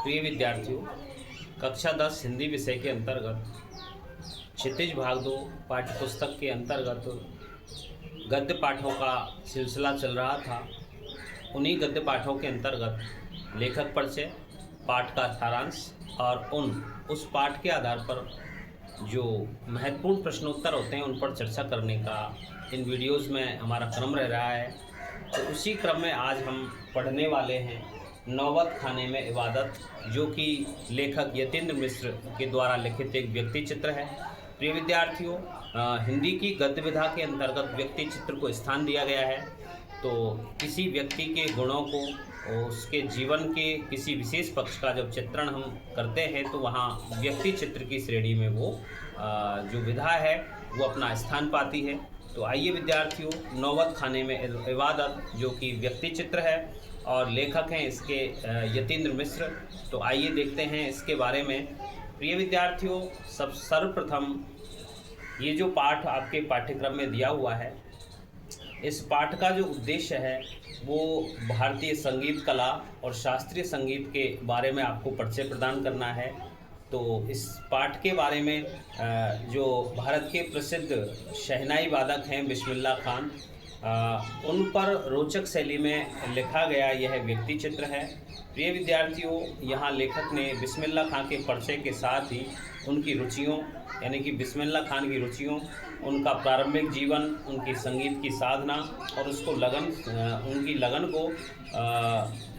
प्रिय विद्यार्थियों, कक्षा 10 हिंदी विषय के अंतर्गत क्षितिज भाग 2 पाठ्यपुस्तक के अंतर्गत गद्य पाठों का सिलसिला चल रहा था। उन्हीं गद्य पाठों के अंतर्गत लेखक परिचय, पाठ का सारांश और उस पाठ के आधार पर जो महत्वपूर्ण प्रश्नोत्तर होते हैं उन पर चर्चा करने का इन वीडियोज़ में हमारा क्रम रह रहा है। तो उसी क्रम में आज हम पढ़ने वाले हैं नौबत खाने में इबादत, जो कि लेखक यतीन्द्र मिश्र के द्वारा लिखित एक व्यक्ति चित्र है। प्रिय विद्यार्थियों, हिंदी की गद्य विधा के अंतर्गत व्यक्ति चित्र को स्थान दिया गया है। तो किसी व्यक्ति के गुणों को, उसके जीवन के किसी विशेष पक्ष का जब चित्रण हम करते हैं तो वहाँ व्यक्ति चित्र की श्रेणी में वो जो विधा है वो अपना स्थान पाती है। तो आइए विद्यार्थियों, नौबत खाने में इबादत जो कि व्यक्ति चित्र है और लेखक हैं इसके यतीन्द्र मिश्र। तो आइए देखते हैं इसके बारे में। प्रिय विद्यार्थियों, सर्वप्रथम ये जो पाठ आपके पाठ्यक्रम में दिया हुआ है, इस पाठ का जो उद्देश्य है वो भारतीय संगीत कला और शास्त्रीय संगीत के बारे में आपको परिचय प्रदान करना है। तो इस पाठ के बारे में जो भारत के प्रसिद्ध शहनाई वादक हैं बिस्मिल्लाह खान, उन पर रोचक शैली में लिखा गया यह व्यक्ति चित्र है। प्रिय विद्यार्थियों, यहाँ लेखक ने बिस्मिल्लाह खान के परिचय के साथ ही उनकी रुचियों, यानी कि बिस्मिल्लाह खान की रुचियों, उनका प्रारंभिक जीवन, उनकी संगीत की साधना और उनकी लगन को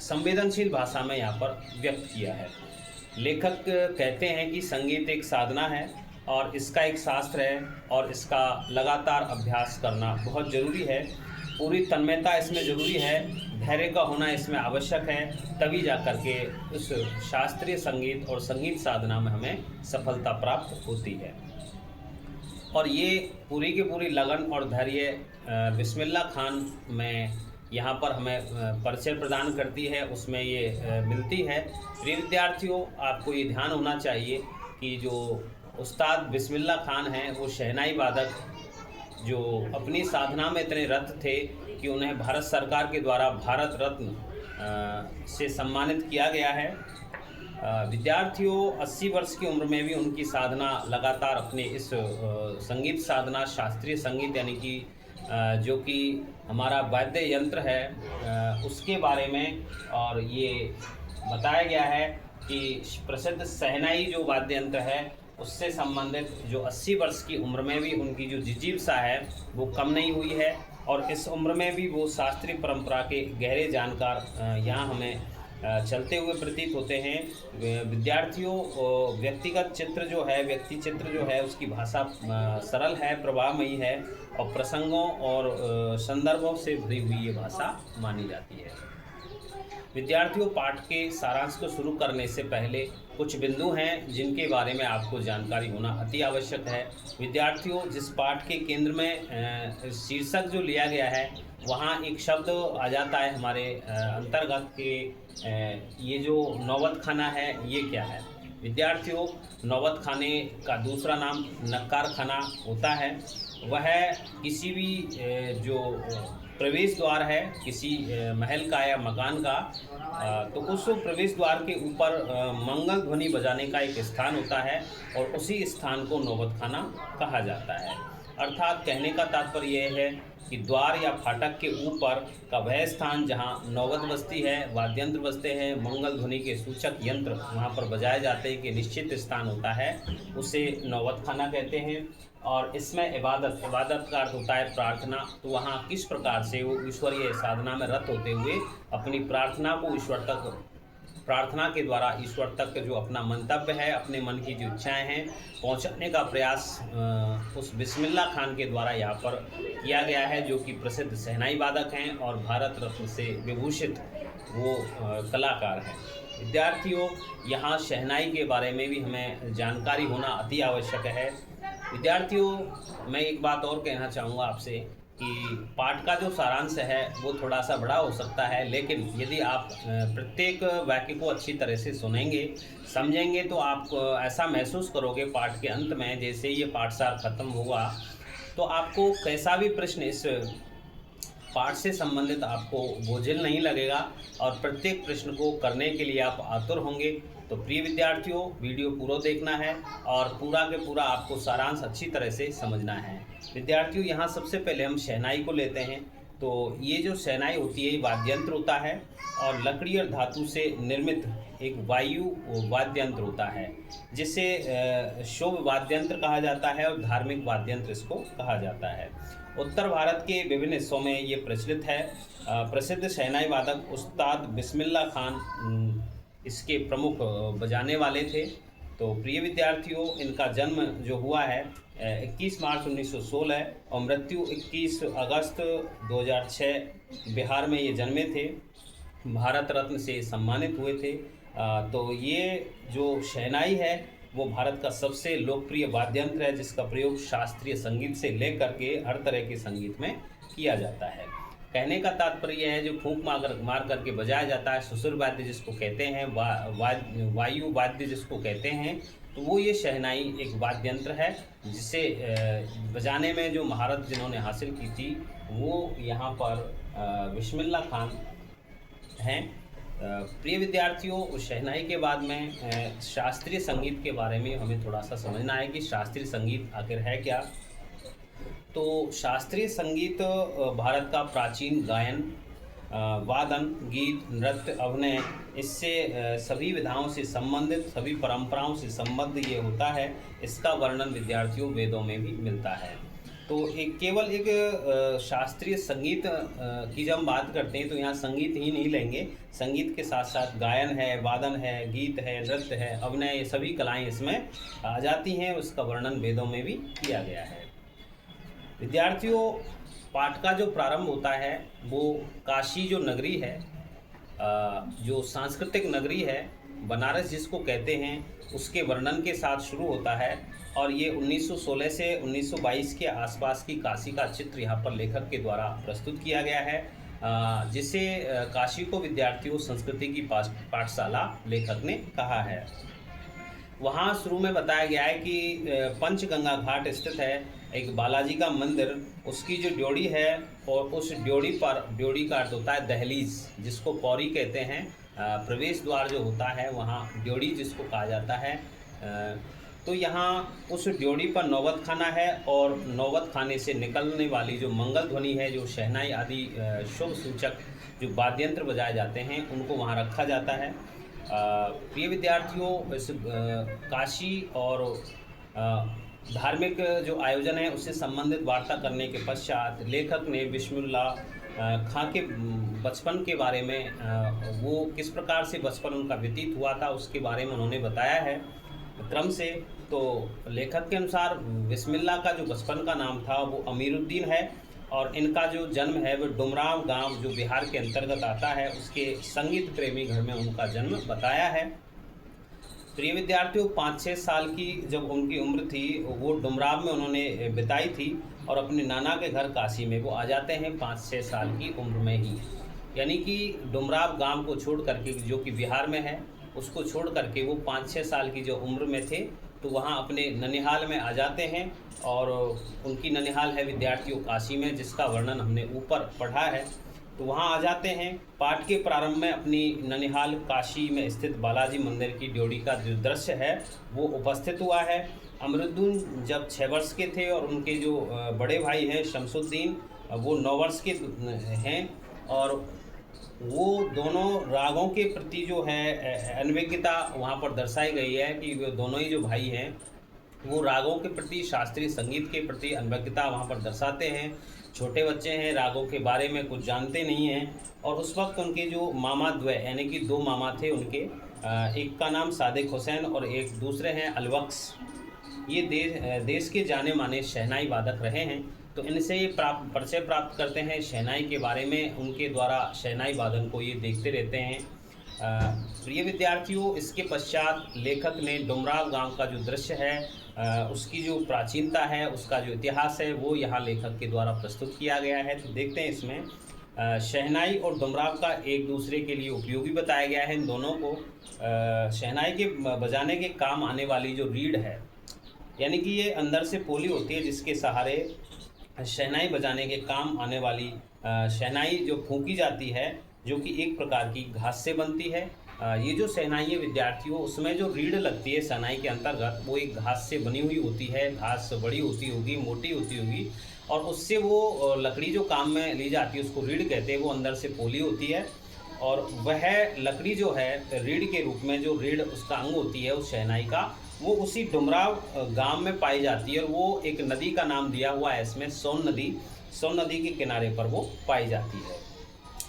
संवेदनशील भाषा में यहाँ पर व्यक्त किया है। लेखक कहते हैं कि संगीत एक साधना है और इसका एक शास्त्र है और इसका लगातार अभ्यास करना बहुत ज़रूरी है। पूरी तन्मयता इसमें ज़रूरी है, धैर्य का होना इसमें आवश्यक है, तभी जा कर के उस शास्त्रीय संगीत और संगीत साधना में हमें सफलता प्राप्त होती है। और ये पूरी की पूरी लगन और धैर्य बिस्मिल्लाह खान में यहाँ पर हमें परिचय प्रदान करती है, उसमें ये मिलती है। प्रिय विद्यार्थियों, आपको ये ध्यान होना चाहिए कि जो उस्ताद बिस्मिल्लाह खान हैं वो शहनाई वादक जो अपनी साधना में इतने रत थे कि उन्हें भारत सरकार के द्वारा भारत रत्न से सम्मानित किया गया है। विद्यार्थियों, 80 वर्ष की उम्र में भी उनकी साधना लगातार अपने इस संगीत साधना, शास्त्रीय संगीत यानी कि जो कि हमारा वाद्य यंत्र है उसके बारे में, और ये बताया गया है कि प्रसिद्ध शहनाई जो वाद्य यंत्र है उससे संबंधित जो 80 वर्ष की उम्र में भी उनकी जो जिजीविका है वो कम नहीं हुई है और इस उम्र में भी वो शास्त्रीय परंपरा के गहरे जानकार यहाँ हमें चलते हुए प्रतीत होते हैं। विद्यार्थियों, व्यक्ति चित्र जो है उसकी भाषा सरल है, प्रभावमयी है और प्रसंगों और संदर्भों से भरी हुई ये भाषा मानी जाती है। विद्यार्थियों, पाठ के सारांश को शुरू करने से पहले कुछ बिंदु हैं जिनके बारे में आपको जानकारी होना अति आवश्यक है। विद्यार्थियों, जिस पाठ के केंद्र में शीर्षक जो लिया गया है वहाँ एक शब्द आ जाता है हमारे अंतर्गत के ये जो नौबत खाना है ये क्या है। विद्यार्थियों, नौबत खाने का दूसरा नाम नक्कार खाना होता है। वह किसी भी जो प्रवेश द्वार है किसी महल का या मकान का, तो उस प्रवेश द्वार के ऊपर मंगल ध्वनि बजाने का एक स्थान होता है और उसी स्थान को नौबत खाना कहा जाता है। अर्थात कहने का तात्पर्य यह है कि द्वार या फाटक के ऊपर का वह स्थान जहां नौबत बजती है, वाद्यंत्र बजते हैं, मंगल ध्वनि के सूचक यंत्र वहां पर बजाए जाते हैं कि निश्चित स्थान होता है, उसे नौबत खाना कहते हैं। और इसमें इबादत का अर्थ होता है प्रार्थना। तो वहाँ किस प्रकार से वो ईश्वरीय साधना में रत होते हुए अपनी प्रार्थना को प्रार्थना के द्वारा ईश्वर तक जो अपना मंतव्य है, अपने मन की जो इच्छाएं हैं पहुंचाने का प्रयास उस बिस्मिल्लाह खान के द्वारा यहाँ पर किया गया है, जो कि प्रसिद्ध शहनाई वादक हैं और भारत रत्न से विभूषित वो कलाकार हैं। विद्यार्थियों, यहाँ शहनाई के बारे में भी हमें जानकारी होना अति आवश्यक है। विद्यार्थियों, मैं एक बात और कहना चाहूँगा आपसे कि पाठ का जो सारांश है वो थोड़ा सा बड़ा हो सकता है, लेकिन यदि आप प्रत्येक वाक्य को अच्छी तरह से सुनेंगे, समझेंगे तो आप ऐसा महसूस करोगे पाठ के अंत में, जैसे ये पाठसार खत्म हुआ तो आपको कैसा भी प्रश्न इस पाठ से संबंधित आपको बोझिल नहीं लगेगा और प्रत्येक प्रश्न को करने के लिए आप आतुर होंगे। तो प्रिय विद्यार्थियों, वीडियो पूरा देखना है और पूरा के पूरा आपको सारांश अच्छी तरह से समझना है। विद्यार्थियों, यहाँ सबसे पहले हम शहनाई को लेते हैं। तो ये जो शहनाई होती है, ये वाद्य यंत्र होता है और लकड़ी और धातु से निर्मित एक वायु वाद्य यंत्र होता है, जिसे शुभ वाद्य यंत्र कहा जाता है और धार्मिक वाद्य यंत्र इसको कहा जाता है। उत्तर भारत के विभिन्न हिस्सों में ये प्रचलित है। प्रसिद्ध शहनाई वादक उस्ताद बिस्मिल्लाह खान इसके प्रमुख बजाने वाले थे। तो प्रिय विद्यार्थियों, इनका जन्म जो हुआ है 21 मार्च 1916 और मृत्यु 21 अगस्त 2006 बिहार में ये जन्मे थे। भारत रत्न से सम्मानित हुए थे। तो ये जो शहनाई है वो भारत का सबसे लोकप्रिय वाद्य यंत्र है, जिसका प्रयोग शास्त्रीय संगीत से लेकर के हर तरह के संगीत में किया जाता है। कहने का तात्पर्य है, जो फूंक मार करके बजाया जाता है, ससुर वाद्य जिसको कहते हैं, वायु वाद्य जिसको कहते हैं, तो वो ये शहनाई एक वाद्य यंत्र है, जिसे बजाने में जो महारत जिन्होंने हासिल की थी वो यहाँ पर बिस्मिल्लाह खान हैं। प्रिय विद्यार्थियों, शहनाई के बाद में शास्त्रीय संगीत के बारे में हमें थोड़ा सा समझना है कि शास्त्रीय संगीत आखिर है क्या। तो शास्त्रीय संगीत भारत का प्राचीन गायन, वादन, गीत, नृत्य, अभिनय, इससे सभी विधाओं से संबंधित, सभी परंपराओं से संबद्ध ये होता है। इसका वर्णन विद्यार्थियों वेदों में भी मिलता है। तो केवल एक शास्त्रीय संगीत की जब हम बात करते हैं तो यहाँ संगीत ही नहीं लेंगे, संगीत के साथ साथ गायन है, वादन है, गीत है, नृत्य है, अभिनय, ये सभी कलाएं इसमें आ जाती हैं। उसका वर्णन वेदों में भी किया गया है। विद्यार्थियों, पाठ का जो प्रारंभ होता है वो काशी जो नगरी है, जो सांस्कृतिक नगरी है, बनारस जिसको कहते हैं, उसके वर्णन के साथ शुरू होता है। और ये 1916 से 1922 के आसपास की काशी का चित्र यहाँ पर लेखक के द्वारा प्रस्तुत किया गया है, जिसे काशी को विद्यार्थियों संस्कृति की पाठशाला लेखक ने कहा है। वहाँ शुरू में बताया गया है कि पंचगंगा घाट स्थित है एक बालाजी का मंदिर, उसकी जो ड्योढ़ी है और उस ड्योढ़ी पर, ड्योढ़ी का अर्थ होता है दहलीज, जिसको पौड़ी कहते हैं, प्रवेश द्वार जो होता है वहाँ ड्योढ़ी जिसको कहा जाता है। तो यहाँ उस ड्योढ़ी पर नौबत खाना है और नौबत खाने से निकलने वाली जो मंगल ध्वनि है, जो शहनाई आदि शुभ सूचक जो वाद्य यंत्र बजाए जाते हैं, उनको वहाँ रखा जाता है। प्रिय विद्यार्थियों, इस काशी और धार्मिक जो आयोजन है उससे संबंधित वार्ता करने के पश्चात लेखक ने बिस्मिल्लाह खां के बचपन के बारे में, वो किस प्रकार से बचपन उनका व्यतीत हुआ था उसके बारे में उन्होंने बताया है क्रम से। तो लेखक के अनुसार बिस्मिल्लाह का जो बचपन का नाम था वो अमीरुद्दीन है और इनका जो जन्म है वो डुमराव गांव जो बिहार के अंतर्गत आता है, उसके संगीत प्रेमी घर में उनका जन्म बताया है। प्रिय विद्यार्थियों, 5-6 साल की जब उनकी उम्र थी वो डुमराव में उन्होंने बिताई थी और अपने नाना के घर काशी में वो आ जाते हैं 5-6 साल की उम्र में ही। यानी कि डुमराव गांव को छोड़ करके, जो कि बिहार में है, उसको छोड़ करके वो 5-6 साल की जो उम्र में थे तो वहाँ अपने ननिहाल में आ जाते हैं। और उनकी ननिहाल है विद्यार्थियों काशी में, जिसका वर्णन हमने ऊपर पढ़ा है। तो वहाँ आ जाते हैं। पाठ के प्रारंभ में अपनी ननिहाल काशी में स्थित बालाजी मंदिर की ड्योढ़ी का जो दृश्य है वो उपस्थित हुआ है। अमरुद्दीन जब 6 वर्ष के थे और उनके जो बड़े भाई हैं शमसुद्दीन, वो 9 वर्ष के हैं और वो दोनों रागों के प्रति जो है अनभिज्ञता वहाँ पर दर्शाई गई है कि वो दोनों ही जो भाई हैं वो रागों के प्रति, शास्त्रीय संगीत के प्रति अनभिज्ञता वहाँ पर दर्शाते हैं। छोटे बच्चे हैं, रागों के बारे में कुछ जानते नहीं हैं। और उस वक्त उनके जो मामा द्वय, यानी कि 2 मामा थे उनके, एक का नाम सादिक हुसैन और एक दूसरे हैं अलबख्श, ये देश के जाने माने शहनाई वादक रहे हैं। तो इनसे ये परिचय प्राप्त करते हैं शहनाई के बारे में, उनके द्वारा शहनाई वादन को ये देखते रहते हैं। प्रिय विद्यार्थियों, इसके पश्चात लेखक ने डुमराव गांव का जो दृश्य है, उसकी जो प्राचीनता है, उसका जो इतिहास है, वो यहाँ लेखक के द्वारा प्रस्तुत किया गया है। तो देखते हैं इसमें शहनाई और डुमराव का एक दूसरे के लिए उपयोगी बताया गया है। इन दोनों को शहनाई के बजाने के काम आने वाली जो रीढ़ है, यानी कि ये अंदर से पोली होती है जिसके सहारे शहनाई बजाने के काम आने वाली शहनाई जो फूंकी जाती है, जो कि एक प्रकार की घास से बनती है। ये जो शहनाई है विद्यार्थियों, उसमें जो रीढ़ लगती है शहनाई के अंतर्गत, वो एक घास से बनी हुई होती है। घास बड़ी होती होगी, मोटी होती होगी, और उससे वो लकड़ी जो काम में ली जाती है उसको रीढ़ कहते हैं। वो अंदर से पोली होती है, और वह लकड़ी जो है रीढ़ के रूप में, जो रीढ़ उसका अंग होती है उस शहनाई का, वो उसी डुमराव गांव में पाई जाती है। और वो एक नदी का नाम दिया हुआ है इसमें, सोन नदी। सोन नदी के किनारे पर वो पाई जाती है।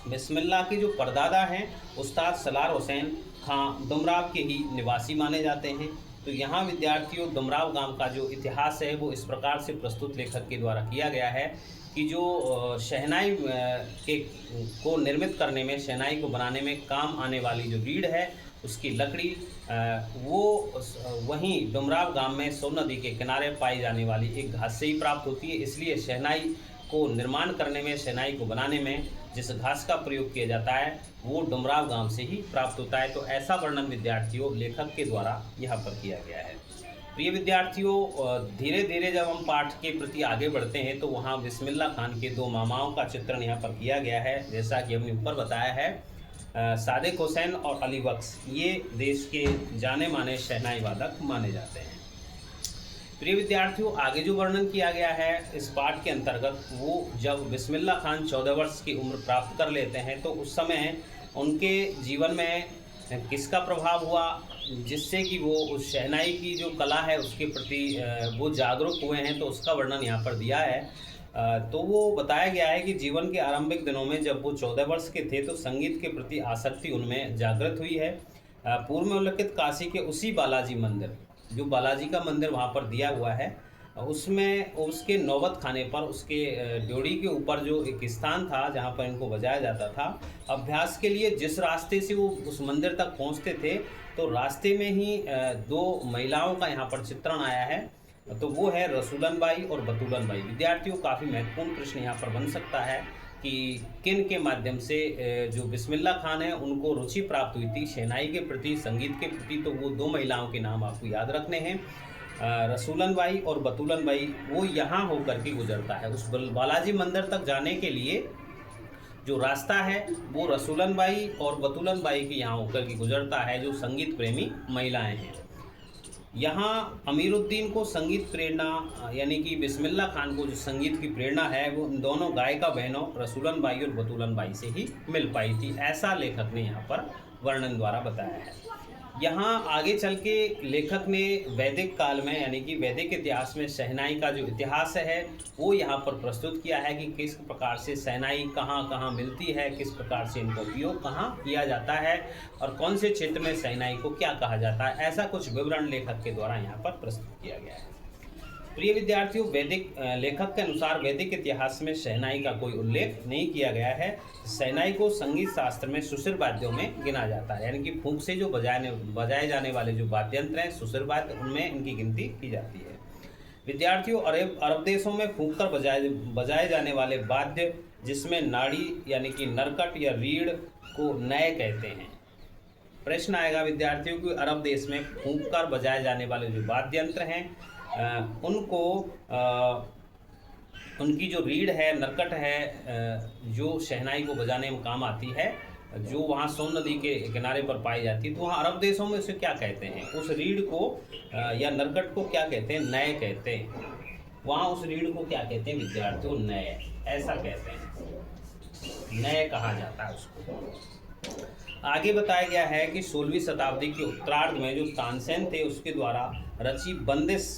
बिस्मिल्लाह के जो परदादा हैं उस्ताद सलार हुसैन खां डुमराव के ही निवासी माने जाते हैं। तो यहाँ विद्यार्थियों डुमराव गांव का जो इतिहास है वो इस प्रकार से प्रस्तुत लेखक के द्वारा किया गया है कि जो शहनाई के को निर्मित करने में, शहनाई को बनाने में काम आने वाली जो रीढ़ है उसकी लकड़ी वो वहीं डुमराव गांव में सोन नदी के किनारे पाई जाने वाली एक घास से ही प्राप्त होती है। इसलिए शहनाई को निर्माण करने में, शहनाई को बनाने में जिस घास का प्रयोग किया जाता है वो डुमराव गांव से ही प्राप्त होता है। तो ऐसा वर्णन विद्यार्थियों लेखक के द्वारा यहाँ पर किया गया है। प्रिय विद्यार्थियों, धीरे धीरे जब हम पाठ के प्रति आगे बढ़ते हैं तो वहाँ बिस्मिल्लाह खान के दो मामाओं का चित्रण यहाँ पर किया गया है। जैसा कि हमने ऊपर बताया है, सादिक हुसैन और अली बख्श ये देश के जाने माने शहनाई वादक माने जाते हैं। प्रिय विद्यार्थियों, आगे जो वर्णन किया गया है इस पाठ के अंतर्गत, वो जब बिस्मिल्लाह खान 14 वर्ष की उम्र प्राप्त कर लेते हैं तो उस समय उनके जीवन में किसका प्रभाव हुआ जिससे कि वो उस शहनाई की जो कला है उसके प्रति वो जागरूक हुए हैं, तो उसका वर्णन यहाँ पर दिया है। तो वो बताया गया है कि जीवन के आरंभिक दिनों में जब वो 14 वर्ष के थे तो संगीत के प्रति आसक्ति उनमें जागृत हुई है। पूर्व में उल्लेखित काशी के उसी बालाजी मंदिर, जो बालाजी का मंदिर वहाँ पर दिया हुआ है, उसमें उसके नौबत खाने पर उसके ड्योढ़ी के ऊपर जो एक स्थान था जहाँ पर इनको बजाया जाता था, अभ्यास के लिए जिस रास्ते से वो उस मंदिर तक पहुँचते थे तो रास्ते में ही दो महिलाओं का यहाँ पर चित्रण आया है। तो वो है रसूलन बाई और बतूलन बाई। विद्यार्थियों, काफ़ी महत्वपूर्ण प्रश्न यहाँ पर बन सकता है कि किन के माध्यम से जो बिस्मिल्लाह खान है उनको रुचि प्राप्त हुई थी शहनाई के प्रति, संगीत के प्रति। तो वो दो महिलाओं के नाम आपको याद रखने हैं, रसूलन बाई और बतूलन बाई। वो यहाँ होकर के गुजरता है, उस बालाजी मंदिर तक जाने के लिए जो रास्ता है वो रसूलन बाई और बतूलन बाई के यहाँ होकर के गुजरता है, जो संगीत प्रेमी महिलाएं हैं। यहाँ अमीरुद्दीन को संगीत प्रेरणा, यानी कि बिस्मिल्लाह खान को जो संगीत की प्रेरणा है वो इन दोनों गायिका बहनों रसूलन बाई और बतूलन बाई से ही मिल पाई थी, ऐसा लेखक ने यहाँ पर वर्णन द्वारा बताया है। यहाँ आगे चल के लेखक ने वैदिक काल में, यानी कि वैदिक इतिहास में शहनाई का जो इतिहास है वो यहाँ पर प्रस्तुत किया है कि किस प्रकार से शहनाई कहाँ कहाँ मिलती है, किस प्रकार से इनका उपयोग कहाँ किया जाता है और कौन से क्षेत्र में शहनाई को क्या कहा जाता है। ऐसा कुछ विवरण लेखक के द्वारा यहाँ पर प्रस्तुत किया गया है। प्रिय विद्यार्थियों, वैदिक लेखक के अनुसार वैदिक इतिहास में शहनाई का कोई उल्लेख नहीं किया गया है। शहनाई को संगीत शास्त्र में सुशिर वाद्यों में गिना जाता है, यानी कि फूंक से जो बजाए जाने वाले जो वाद्यंत्र हैं सुशिर वाद्य, उनमें इनकी गिनती की जाती है। विद्यार्थियों, अरब देशों में फूंक कर बजाए जाने वाले वाद्य जिसमें नाड़ी यानी कि नरकट या रीढ़ को नय कहते हैं। प्रश्न आएगा विद्यार्थियों कि अरब देश में फूंक कर बजाए जाने वाले जो वाद्य यंत्र हैं उनको उनकी जो रीढ़ है, नरकट है, जो शहनाई को बजाने में काम आती है, जो वहाँ सोन नदी के किनारे पर पाई जाती है, तो वहाँ अरब देशों में उसे क्या कहते हैं? उस रीढ़ को या नरकट को क्या कहते हैं? नय कहते हैं। वहाँ उस रीढ़ को क्या कहते हैं विद्यार्थियों? नय, ऐसा कहते हैं, नय कहा जाता है उसको। आगे बताया गया है कि 16वीं शताब्दी के उत्तरार्ध में जो तानसेन थे उसके द्वारा रची बंदिश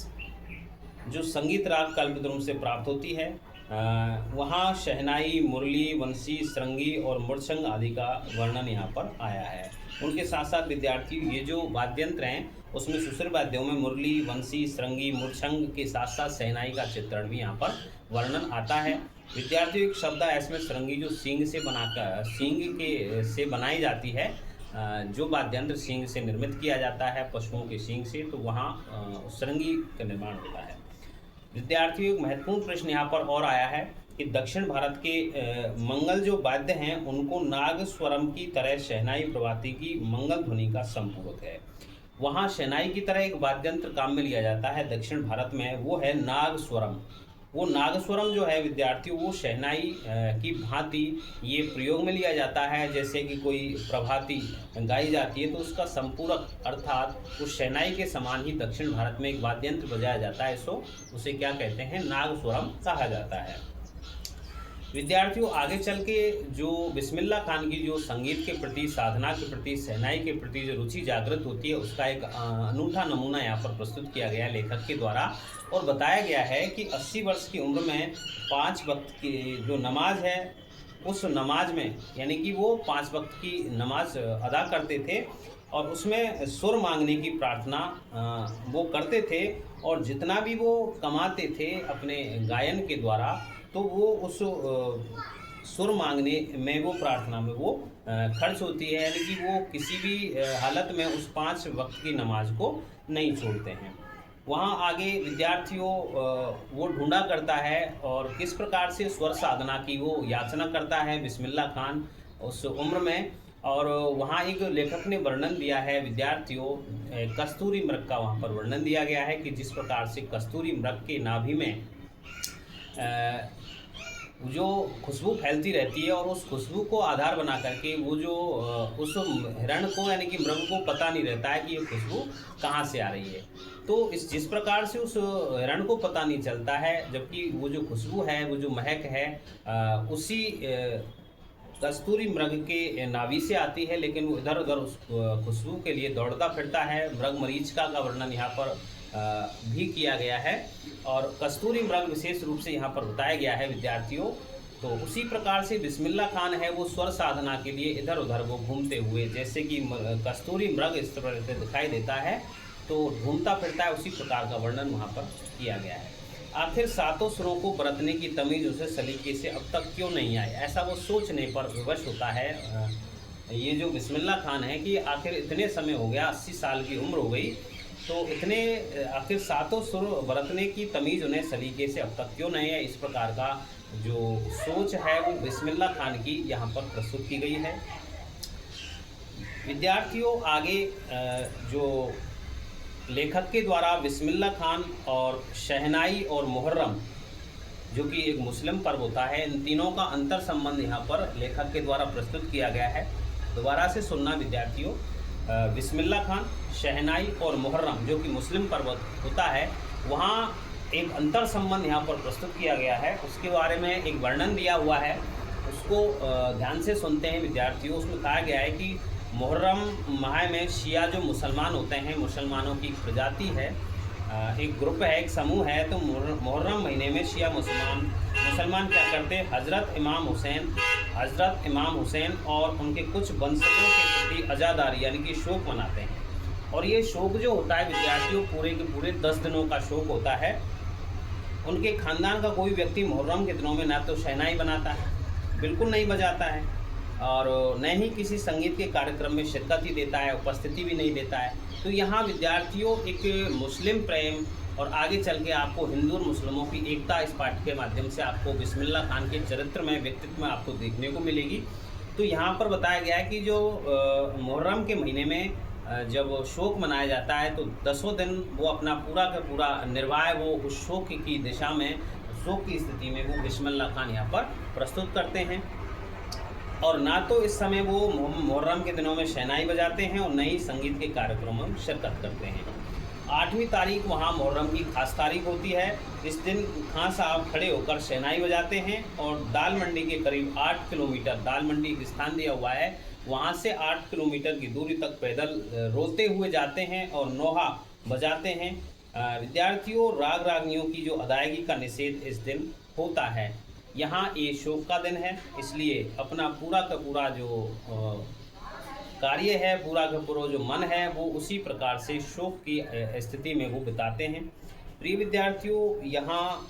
जो संगीत राग कल्पद्रुम से प्राप्त होती है, वहाँ शहनाई, मुरली, वंशी, श्रृंगी और मूर्छंग आदि का वर्णन यहाँ पर आया है। उनके साथ साथ विद्यार्थी ये जो वाद्यंत्र हैं उसमें सुशिर वाद्यों में मुरली, वंशी, श्रृंगी, मूर्छंग के साथ साथ शहनाई का चित्रण भी यहाँ पर वर्णन आता है। विद्यार्थियों, एक शब्द है इसमें श्रृंगी, जो सींग से बनाई जाती है, जो वाद्यंत्र सींग से निर्मित किया जाता है, पशुओं के सींग से, तो वहाँ श्रृंगी का निर्माण होता है। विद्यार्थियों, एक महत्वपूर्ण प्रश्न यहाँ पर और आया है कि दक्षिण भारत के मंगल जो वाद्य हैं उनको नाग स्वरम की तरह शहनाई प्रभाती की मंगल ध्वनि का संपूरक है। वहाँ शहनाई की तरह एक वाद्यंत्र काम में लिया जाता है दक्षिण भारत में, वो है नाग स्वरम। वो नागस्वरम जो है विद्यार्थियों, वो शहनाई की भांति ये प्रयोग में लिया जाता है। जैसे कि कोई प्रभाती गाई जाती है तो उसका संपूरक अर्थात उस शहनाई के समान ही दक्षिण भारत में एक वाद्य यंत्र बजाया जाता है, उसे क्या कहते हैं, नागस्वरम कहा जाता है। विद्यार्थियों आगे चल के जो बिस्मिल्लाह खान की जो संगीत के प्रति, साधना के प्रति, शहनाई के प्रति जो रुचि जागृत होती है, उसका एक अनूठा नमूना यहाँ पर प्रस्तुत किया गया है लेखक के द्वारा। और बताया गया है कि 80 वर्ष की उम्र में 5 वक्त की जो नमाज है, उस नमाज में यानी कि वो 5 वक्त की नमाज अदा करते थे और उसमें सुर मांगने की प्रार्थना वो करते थे। और जितना भी वो कमाते थे अपने गायन के द्वारा, तो वो उस सुर मांगने में, वो प्रार्थना में वो खर्च होती है, यानी कि वो किसी भी हालत में उस 5 वक्त की नमाज को नहीं छोड़ते हैं। वहाँ आगे विद्यार्थियों वो ढूंढा करता है और किस प्रकार से स्वर साधना की वो याचना करता है बिस्मिल्लाह खान उस उम्र में। और वहाँ एक लेखक ने वर्णन दिया है विद्यार्थियों, कस्तूरी मृग का वहाँ पर वर्णन दिया गया है कि जिस प्रकार से कस्तूरी मृग के नाभि में जो खुशबू फैलती रहती है और उस खुशबू को आधार बना करके वो जो उस हिरण को यानी कि मृग को पता नहीं रहता है कि ये खुशबू कहाँ से आ रही है। तो जिस प्रकार से उस हिरण को पता नहीं चलता है, जबकि वो जो खुशबू है, वो जो महक है उसी कस्तूरी मृग के नाभि से आती है, लेकिन वो इधर उधर उस खुशबू के लिए दौड़ता फिरता है। मृग मरीचिका का वर्णन यहाँ पर भी किया गया है और कस्तूरी मृग विशेष रूप से यहाँ पर बताया गया है विद्यार्थियों। तो उसी प्रकार से बिस्मिल्लाह खान है वो स्वर साधना के लिए इधर उधर वो घूमते हुए, जैसे कि कस्तूरी मृग इस तरह से दिखाई देता है तो घूमता फिरता है, उसी प्रकार का वर्णन वहाँ पर किया गया है। आखिर 7 सुरों को बरतने की तमीज़ उसे सलीके से अब तक क्यों नहीं आई, ऐसा वो सोचने पर विवश होता है ये जो बिस्मिल्लाह खान है कि आखिर इतने समय हो गया, 80 साल की उम्र हो गई, तो इतने आखिर 7 सुर बरतने की तमीज़ उन्हें सलीके से अब तक क्यों नहीं है। इस प्रकार का जो सोच है वो बिस्मिल्लाह खान की यहाँ पर प्रस्तुत की गई है। विद्यार्थियों आगे जो लेखक के द्वारा बिस्मिल्लाह खान और शहनाई और मुहर्रम, जो कि एक मुस्लिम पर्व होता है, इन तीनों का अंतर संबंध यहाँ पर लेखक के द्वारा प्रस्तुत किया गया है। दोबारा से सुनना विद्यार्थियों, बिस्मिल्लाह खान, शहनाई और मुहर्रम जो कि मुस्लिम पर्व होता है, वहाँ एक अंतर संबंध यहाँ पर प्रस्तुत किया गया है। उसके बारे में एक वर्णन दिया हुआ है, उसको ध्यान से सुनते हैं विद्यार्थियों। उसमें कहा गया है कि मुहर्रम माह में शिया जो मुसलमान होते हैं, मुसलमानों की प्रजाति है, एक ग्रुप है, एक समूह है, तो मुहर्रम महीने में शिया मुसलमान क्या करते हैं, हज़रत इमाम हुसैन और उनके कुछ वंशजों के प्रति अज़ादारी यानी कि शोक मनाते हैं। और ये शोक जो होता है विद्यार्थियों, पूरे के पूरे 10 दिनों का शोक होता है। उनके खानदान का कोई व्यक्ति मुहर्रम के दिनों में ना तो शहनाई बनाता है, बिल्कुल नहीं बजाता है, और न ही किसी संगीत के कार्यक्रम में शिरकत ही देता है, उपस्थिति भी नहीं देता है। तो यहाँ विद्यार्थियों एक मुस्लिम प्रेम और आगे चल के आपको हिंदू और मुस्लिमों की एकता इस पाठ के माध्यम से आपको बिस्मिल्लाह खान के चरित्र में, व्यक्तित्व में आपको देखने को मिलेगी। तो यहाँ पर बताया गया है कि जो मुहर्रम के महीने में जब शोक मनाया जाता है तो 10 दिन वो अपना पूरा का पूरा निर्वाह वो उस शोक की दिशा में, शोक की स्थिति में वो बिस्मिल्लाह खान यहाँ पर प्रस्तुत करते हैं। और ना तो इस समय वो मुहर्रम के दिनों में शहनाई बजाते हैं और न ही संगीत के कार्यक्रमों में शिरकत करते हैं। 8वीं तारीख वहाँ मुहर्रम की खास तारीख होती है। इस दिन खां साहब खड़े होकर शहनाई बजाते हैं और दाल मंडी के करीब 8 किलोमीटर, दाल मंडी एक स्थान दिया हुआ है, वहाँ से 8 किलोमीटर की दूरी तक पैदल रोते हुए जाते हैं और नोहा बजाते हैं। विद्यार्थियों राग रागनियों की जो अदायगी का निषेध इस दिन होता है। यहाँ ये शोक का दिन है, इसलिए अपना पूरा का पूरा जो कार्य है, पूरा का पूरा जो मन है वो उसी प्रकार से शोक की स्थिति में वो बिताते हैं। प्रिय विद्यार्थियों, यहाँ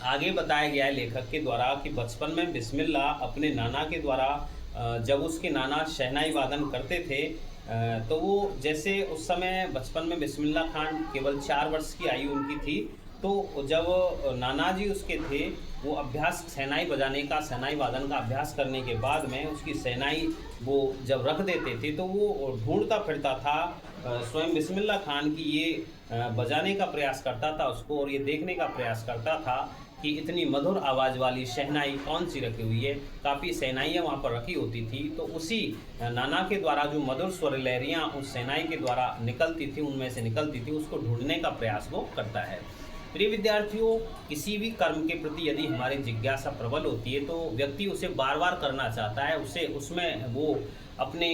आगे बताया गया है लेखक के द्वारा कि बचपन में बिस्मिल्लाह अपने नाना के द्वारा, जब उसके नाना शहनाई वादन करते थे तो वो जैसे उस समय बचपन में बिस्मिल्लाह खान केवल 4 वर्ष की आयु उनकी थी, तो जब नाना जी उसके थे वो अभ्यास शहनाई बजाने का, शहनाई वादन का अभ्यास करने के बाद में उसकी शहनाई वो जब रख देते थे तो वो ढूंढता फिरता था, स्वयं बिस्मिल्लाह खान की ये बजाने का प्रयास करता था उसको, और ये देखने का प्रयास करता था कि इतनी मधुर आवाज़ वाली शहनाई कौन सी रखी हुई है। काफ़ी शहनाइयाँ वहाँ पर रखी होती थी, तो उसी नाना के द्वारा जो मधुर स्वर लहरियाँ उस शहनाई के द्वारा निकलती थी, उनमें से निकलती थी, उसको ढूंढने का प्रयास वो करता है। प्रिय विद्यार्थियों, किसी भी कर्म के प्रति यदि हमारी जिज्ञासा प्रबल होती है तो व्यक्ति उसे बार बार करना चाहता है, उसे उसमें वो अपने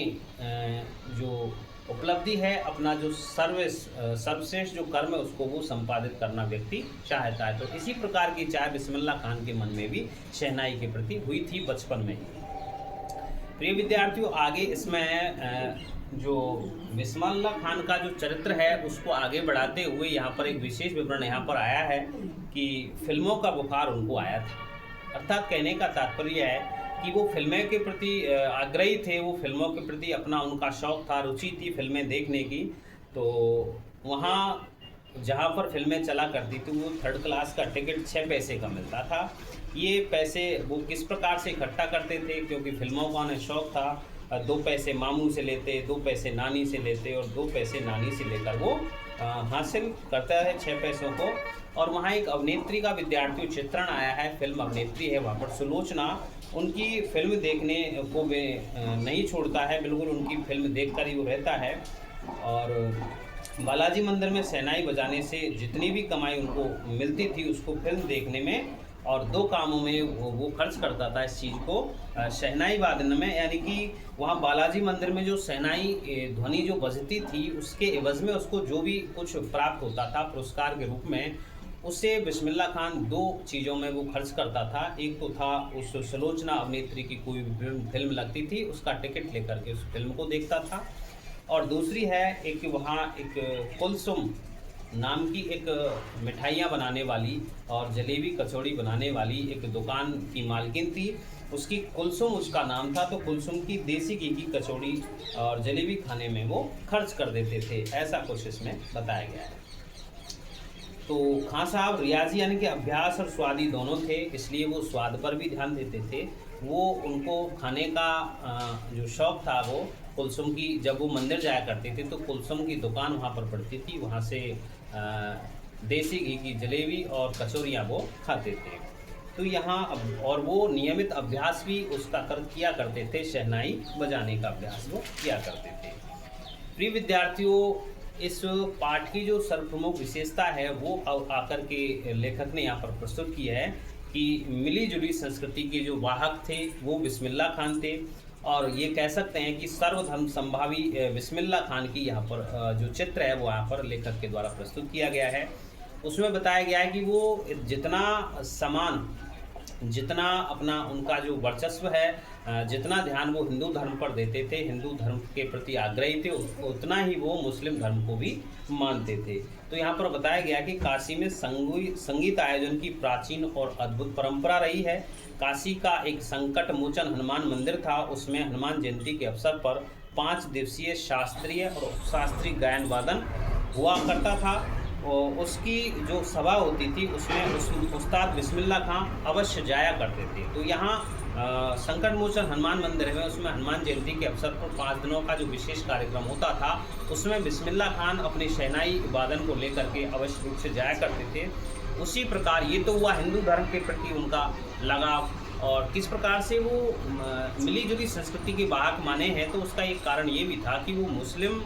जो उपलब्धि है, अपना जो सर्वश्रेष्ठ जो कर्म है उसको वो संपादित करना व्यक्ति चाहता है। तो इसी प्रकार की चाह बिस्मिल्लाह खान के मन में भी शहनाई के प्रति हुई थी बचपन में ही। प्रिय विद्यार्थियों, आगे इसमें जो बिस्मिल्लाह खान का जो चरित्र है उसको आगे बढ़ाते हुए यहाँ पर एक विशेष विवरण यहाँ पर आया है कि फिल्मों का बुखार उनको आया था। अर्थात कहने का तात्पर्य है कि वो फिल्में के प्रति आग्रही थे, वो फिल्मों के प्रति अपना उनका शौक़ था, रुचि थी फिल्में देखने की। तो वहाँ जहाँ पर फिल्में चला करती थी वो 3rd क्लास का टिकट 6 पैसे का मिलता था। ये पैसे वो किस प्रकार से इकट्ठा करते थे, क्योंकि फिल्मों का उन्हें शौक़ था। 2 पैसे मामू से लेते, 2 पैसे नानी से लेते और 2 पैसे नानी से लेकर वो हासिल करता है 6 पैसों को। और वहाँ एक अभिनेत्री का विद्यार्थियों चित्रण आया है, फिल्म अभिनेत्री है वहाँ पर सुलोचना। उनकी फिल्म देखने को वे नहीं छोड़ता है, बिल्कुल उनकी फिल्म देखकर ही वो रहता है। और बालाजी मंदिर में शहनाई बजाने से जितनी भी कमाई उनको मिलती थी उसको फिल्म देखने में और 2 कामों में वो खर्च करता था इस चीज़ को, शहनाई वादन में। यानी कि वहाँ बालाजी मंदिर में जो शहनाई ध्वनि जो बजती थी उसके एवज में उसको जो भी कुछ प्राप्त होता था पुरस्कार के रूप में, उससे बिस्मिल्लाह खान 2 चीज़ों में वो खर्च करता था। एक तो था उस सुलोचना अभिनेत्री की कोई फिल्म लगती थी उसका टिकट लेकर के उस फिल्म को देखता था, और दूसरी है एक वहाँ एक कुलसुम नाम की एक मिठाइयाँ बनाने वाली और जलेबी कचौड़ी बनाने वाली एक दुकान की मालकिन थी, उसकी कुलसुम उसका नाम था। तो कुलसुम की देसी घी की कचौड़ी और जलेबी खाने में वो खर्च कर देते थे, ऐसा कुछ इसमें बताया गया है। तो खान साहब रियाजी यानी कि अभ्यास और स्वादी दोनों थे, इसलिए वो स्वाद पर भी ध्यान देते थे। वो उनको खाने का जो शौक़ था वो कुलसुम की, जब वो मंदिर जाया करते थे तो कुलसुम की दुकान वहाँ पर पड़ती थी, वहाँ से देसी घी की जलेबी और कचौरियाँ वो खाते थे। तो यहाँ और वो नियमित अभ्यास भी उसका किया करते थे, शहनाई बजाने का अभ्यास वो किया करते थे। प्रिय विद्यार्थियों, इस पाठ की जो सर्वप्रमुख विशेषता है वो आकर के लेखक ने यहाँ पर प्रस्तुत की है कि मिली जुली संस्कृति के जो वाहक थे वो बिस्मिल्लाह खान थे, और ये कह सकते हैं कि सर्वधर्म संभावी बिस्मिल्लाह खान की यहाँ पर जो चित्र है वो यहाँ पर लेखक के द्वारा प्रस्तुत किया गया है। उसमें बताया गया है कि वो जितना समान, जितना अपना उनका जो वर्चस्व है, जितना ध्यान वो हिंदू धर्म पर देते थे, हिंदू धर्म के प्रति आग्रही थे, उतना ही वो मुस्लिम धर्म को भी मानते थे। तो यहाँ पर बताया गया कि काशी में संगीत आयोजन की प्राचीन और अद्भुत परंपरा रही है। काशी का एक संकट मोचन हनुमान मंदिर था, उसमें हनुमान जयंती के अवसर पर 5 दिवसीय शास्त्रीय और शास्त्रीय गायन वादन हुआ करता था। और उसकी जो सभा होती थी उसमें उस्ताद बिस्मिल्लाह खान अवश्य जाया करते थे। तो यहाँ संकट मोचन हनुमान मंदिर में उसमें हनुमान जयंती के अवसर पर 5 दिनों का जो विशेष कार्यक्रम होता था उसमें बिस्मिल्लाह खान अपने शहनाई वादन को लेकर के अवश्य रूप से जाया करते थे। उसी प्रकार ये तो हुआ हिंदू धर्म के प्रति उनका लगाव, और किस प्रकार से वो मिली जुली संस्कृति के वाहक माने हैं, तो उसका एक कारण ये भी था कि वो मुस्लिम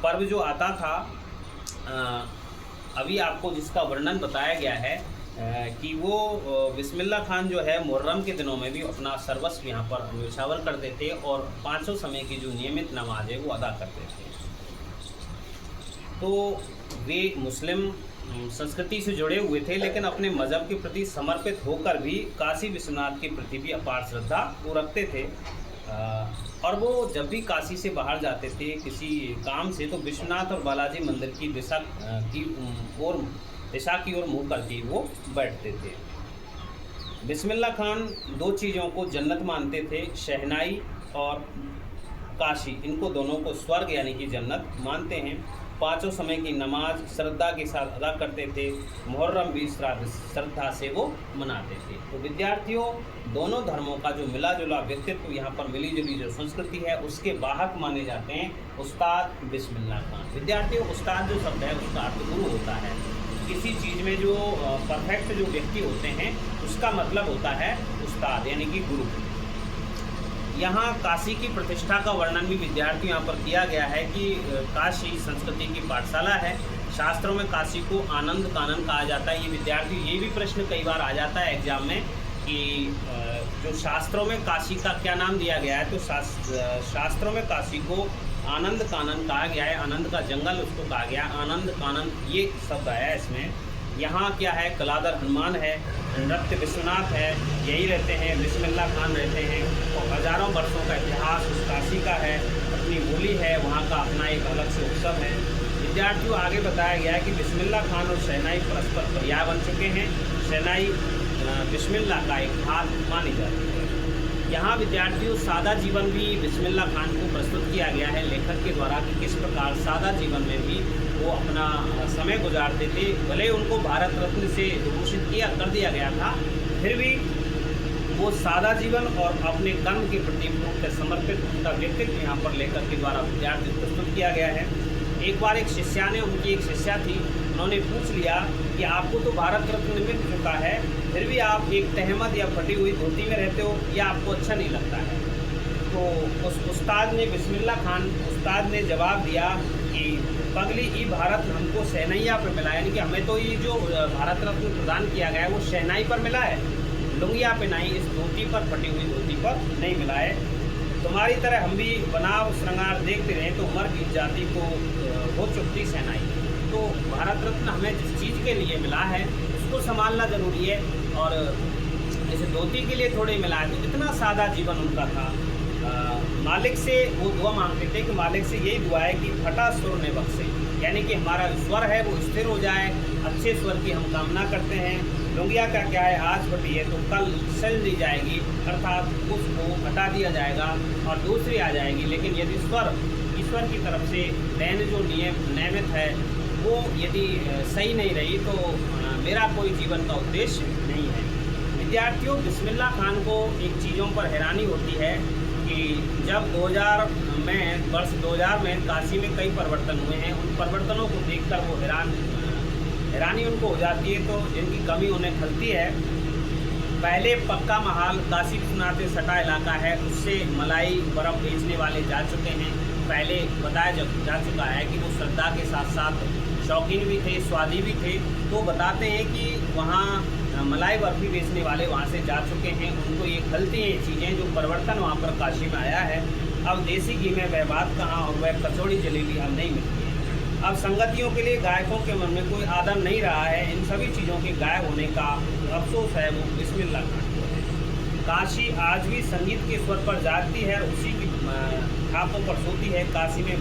पर्व जो आता था, अभी आपको जिसका वर्णन बताया गया है कि वो बिस्मिल्लाह खान जो है मुहर्रम के दिनों में भी अपना सर्वस्व यहाँ पर न्योछावर करते थे और 500 समय की जो नियमित नमाज है वो अदा करते थे। तो वे मुस्लिम संस्कृति से जुड़े हुए थे, लेकिन अपने मज़हब के प्रति समर्पित होकर भी काशी विश्वनाथ के प्रति भी अपार श्रद्धा वो रखते थे। और वो जब भी काशी से बाहर जाते थे किसी काम से, तो विश्वनाथ और बालाजी मंदिर की दिशा की ओर मुँह करके वो बैठते थे। बिस्मिल्लाह खान 2 चीज़ों को जन्नत मानते थे, शहनाई और काशी, इनको दोनों को स्वर्ग यानी कि जन्नत मानते हैं। 5 समय की नमाज श्रद्धा के साथ अदा करते थे, मुहर्रम भी श्रद्धा से वो मनाते थे। तो विद्यार्थियों, दोनों धर्मों का जो मिला जुला व्यक्तित्व, यहाँ पर मिली जुली जो संस्कृति है उसके वाहक माने जाते हैं उस्ताद बिस्मिल्लाह खान। विद्यार्थियों, उस्ताद जो शब्द है उसका अर्थ गुरु होता है। किसी चीज़ में जो परफेक्ट जो व्यक्ति होते हैं उसका मतलब होता है उस्ताद यानी कि गुरु। यहाँ काशी की प्रतिष्ठा का वर्णन भी विद्यार्थियों यहाँ पर किया गया है कि काशी संस्कृति की पाठशाला है। शास्त्रों में काशी को आनंद कानन कहा जाता है। ये विद्यार्थी ये भी प्रश्न कई बार आ जाता है एग्जाम में कि जो शास्त्रों में काशी का क्या नाम दिया गया है, तो शास्त्रों में काशी को आनंद कानन कहा गया है। आनंद का जंगल उसको कहा गया, आनंद कानन ये शब्द आया है इसमें। यहाँ क्या है, कलाधर हनुमान है, नृत्य विश्वनाथ है, यही रहते हैं, बिस्मिल्लाह खान रहते हैं। और हजारों वर्षों का इतिहास उस काशी का है, अपनी बोली है, वहाँ का अपना एक अलग से उत्सव है। विद्यार्थियों आगे बताया गया है कि बिस्मिल्लाह खान और शहनाई परस्पर पर्याय बन चुके हैं। शहनाई बिस्मिल्लाह का एक हाथ मानी जाती है। यहाँ विद्यार्थियों सादा जीवन भी बिस्मिल्लाह खान को प्रस्तुत किया गया है लेखक के द्वारा कि किस प्रकार सादा जीवन में भी वो अपना समय गुजारते थे। भले उनको भारत रत्न से विभूषित कर दिया गया था, फिर भी वो सादा जीवन और अपने कर्म के प्रति पूर्ण समर्पित उनका व्यक्तित्व यहाँ पर लेखक के द्वारा विद्यार्थी प्रस्तुत किया गया है। एक बार एक शिष्या ने, उनकी एक शिष्या थी, उन्होंने पूछ लिया कि आपको तो भारत रत्न मिल चुका है, फिर भी आप एक तहमद या फटी हुई धोती में रहते हो, या आपको अच्छा नहीं लगता है। तो उस उस्ताद ने, बिस्मिल्लाह खान उस्ताद ने जवाब दिया कि पगली ई भारत हमको शहनैया पर मिला, यानी कि हमें तो ये जो भारत रत्न प्रदान किया गया है वो शहनाई पर मिला है, लुंगिया पे नहीं, इस धोती पर, फटी हुई धोती पर नहीं मिला है। तुम्हारी तरह हम भी बनाव श्रृंगार देखते रहे तो मर की जाति को हो चुकती शहनाई। तो भारत रत्न हमें जिस चीज़ के लिए मिला है उसको संभालना ज़रूरी है, और जैसे धोती के लिए थोड़े मिला है। तो इतना सादा जीवन उनका था। मालिक से वो दुआ मांगते थे कि मालिक से यही दुआ है कि फटा सुर ने बख्शे, यानी कि हमारा स्वर है वो स्थिर हो जाए, अच्छे स्वर की हम कामना करते हैं। लुंगिया का क्या है, आज फटी है तो कल सल दी जाएगी, अर्थात उसको हटा दिया जाएगा और दूसरी आ जाएगी। लेकिन यदि स्वर ईश्वर की तरफ से नैन जो नियमित है वो यदि सही नहीं रही तो मेरा कोई जीवन का उद्देश्य नहीं है। विद्यार्थियों, बिस्मिल्लाह खान को एक चीज़ों पर हैरानी होती है कि जब 2000 में वर्ष 2000 में काशी में कई परिवर्तन हुए हैं, उन परिवर्तनों को देखकर वो हैरानी उनको हो जाती है, तो जिनकी कमी उन्हें खलती है। पहले पक्का महाल काशी विश्वनाथ से सटा इलाका है, उससे मलाई बर्फ़ बेचने वाले जा चुके हैं। पहले बताया जा चुका है कि वो श्रद्धा के साथ साथ शौकीन भी थे, स्वादी भी थे। तो बताते हैं कि वहाँ मलाई बर्फ़ी बेचने वाले वहाँ से जा चुके हैं, उनको ये खलती हैं चीज़ें, जो परिवर्तन वहाँ पर काशी में आया है। अब देसी घी में वह बात कहाँ और वह कचौड़ी जलेबी अब नहीं मिलती है। अब संगतियों के लिए गायकों के मन में कोई आदर नहीं रहा है। इन सभी चीज़ों के गायब होने का अफसोस है वो बिस्मिल्लाह खान को है। काशी आज भी संगीत के स्वर पर जागती है, उसी की छापों पर सोती है। काशी में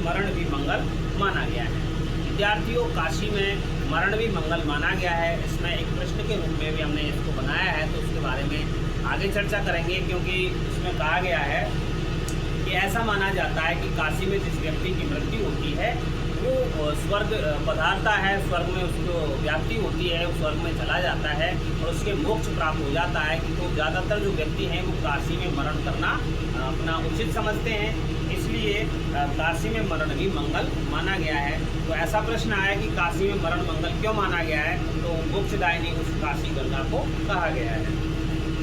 मरण भी मंगल माना गया है। विद्यार्थियों, काशी में मरण भी मंगल माना गया है। इसमें एक प्रश्न के रूप में भी हमने इसको बनाया है, तो उसके बारे में आगे चर्चा करेंगे, क्योंकि इसमें कहा गया है कि ऐसा माना जाता है कि काशी में जिस व्यक्ति की मृत्यु होती है वो स्वर्ग पधारता है, स्वर्ग में उसको व्याप्ति होती है, स्वर्ग में चला जाता है और उसके मोक्ष प्राप्त हो जाता है। कि तो ज़्यादातर जो व्यक्ति हैं वो काशी में मरण करना अपना उचित समझते हैं, इसलिए काशी में मरण भी मंगल माना गया है। तो ऐसा प्रश्न आया कि काशी में मरण मंगल क्यों माना गया है, तो मोक्षदायिनी उस काशी गंगा को कहा गया है।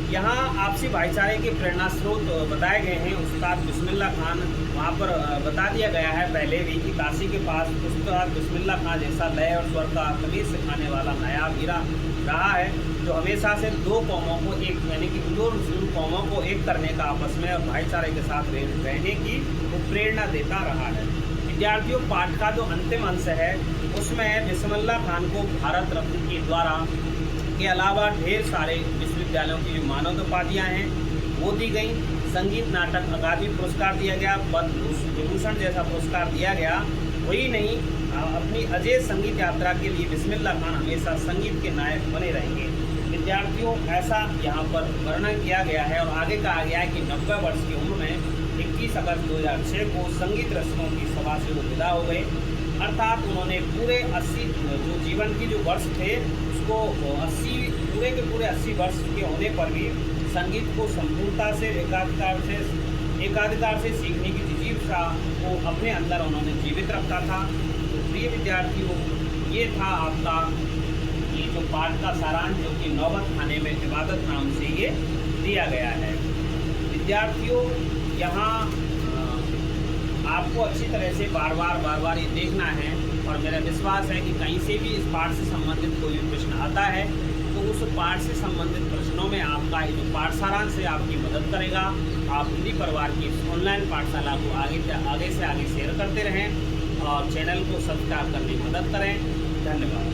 यहाँ आपसी भाईचारे के प्रेरणा स्रोत बताए गए हैं। उस्ताद बिस्मिल्लाह खान, वहाँ पर बता दिया गया है पहले भी कि काशी के पास उस्ताद बिस्मिल्लाह खान जैसा लय और स्वर का तमीज़ सिखाने वाला नायाब हीरा रहा है, जो हमेशा से दो कौमों को एक, यानी कि हिंदू और मुस्लिम कौमों को एक करने का आपस में और भाईचारे के साथ रहने की वो प्रेरणा देता रहा है। विद्यार्थियों, पाठ का जो अंतिम अंश है उसमें बिस्मिल्लाह खान को भारत रत्न के द्वारा के अलावा ढेर सारे विश्वविद्यालयों की जो मानद उपाधियाँ हैं वो दी गई। संगीत नाटक अकादमी पुरस्कार दिया गया, पद्म विभूषण जैसा पुरस्कार दिया गया। वही नहीं, अपनी अजय संगीत यात्रा के लिए बिस्मिल्लाह खान हमेशा संगीत के नायक बने रहेंगे। विद्यार्थियों, ऐसा यहाँ पर वर्णन किया गया है और आगे कहा गया है कि 90 वर्ष की उम्र में 21 अगस्त 2006 को संगीत रसिकों की सभा से वो विदा हो गए। अर्थात उन्होंने पूरे 80 जो जीवन की जो वर्ष थे उसको 80 पूरे के पूरे 80 वर्ष के होने पर भी संगीत को संपूर्णता से एकाधिकार से सीखने की जिजीविका को अपने अंदर उन्होंने जीवित रखा था। तो प्रिय विद्यार्थियों, ये था आपका ये जो पाठ का सारांश, जो कि नौबत खाने में इबादत नाम से ये दिया गया है। विद्यार्थियों, यहाँ आपको अच्छी तरह से बार बार ये देखना है, और मेरा विश्वास है कि कहीं से भी इस पाठ से संबंधित कोई भी प्रश्न आता है तो उस पाठ से संबंधित प्रश्नों में आपका ये जो पाठ सारांश से आपकी मदद करेगा। आप हिंदी परिवार की ऑनलाइन पाठशाला को आगे से आगे शेयर करते रहें और चैनल को सब्सक्राइब करने में मदद करें। धन्यवाद।